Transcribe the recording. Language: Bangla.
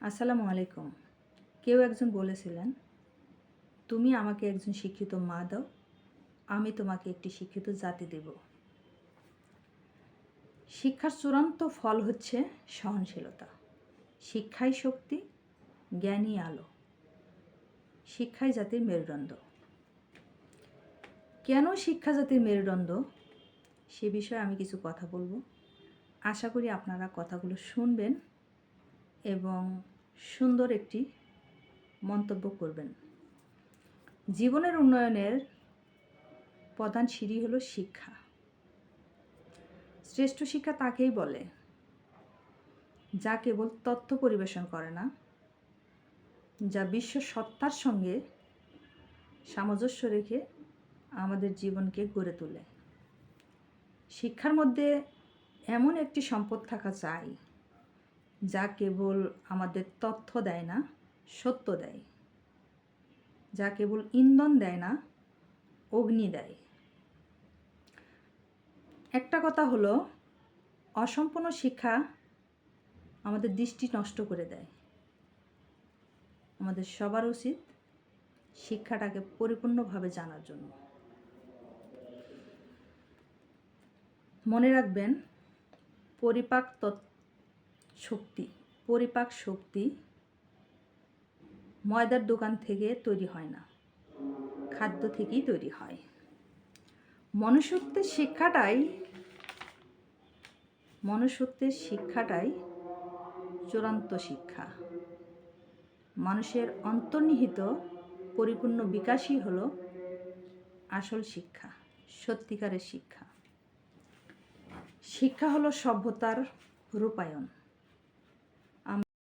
আসসালামু আলাইকুম। কেউ একজন বলেছিলেন, তুমি আমাকে একজন শিক্ষিত মা দাও, আমি তোমাকে একটি শিক্ষিত জাতি দেব। শিক্ষার চূড়ান্ত ফল হচ্ছে সহনশীলতা। শিক্ষাই শক্তি, জ্ঞানই আলো। শিক্ষাই জাতির মেরুদণ্ড। কেন শিক্ষা জাতির মেরুদণ্ড সে বিষয়ে আমি কিছু কথা বলবো। আশা করি আপনারা কথাগুলো শুনবেন এবং সুন্দর একটি মন্তব্য করবেন। জীবনের উন্নয়নের প্রধান সিঁড়ি হলো শিক্ষা। শ্রেষ্ঠ শিক্ষা তাকেই বলে যা কেবল তথ্য পরিবেশন করে না, যা বিশ্ব সত্তার সঙ্গে সামঞ্জস্য রেখে আমাদের জীবনকে গড়ে তোলে। শিক্ষার মধ্যে এমন একটি সম্পদ থাকা চাই যা কেবল আমাদের তথ্য দেয় না, সত্য দেয়, যা কেবল ইন্ধন দেয় না, অগ্নি দেয়। একটা কথা হলো, অসম্পূর্ণ শিক্ষা আমাদের দৃষ্টি নষ্ট করে দেয়। আমাদের সবার উচিত শিক্ষাটাকে পরিপূর্ণভাবে জানার জন্য। মনে রাখবেন, পরিপাক শক্তি ময়দার দোকান থেকে তৈরি হয় না, খাদ্য থেকেই তৈরি হয়। মনুষ্যত্বের শিক্ষাটাই চূড়ান্ত শিক্ষা। মানুষের অন্তর্নিহিত পরিপূর্ণ বিকাশই হলো আসল শিক্ষা, সত্যিকারের শিক্ষা। শিক্ষা হলো সভ্যতার রূপায়ণ।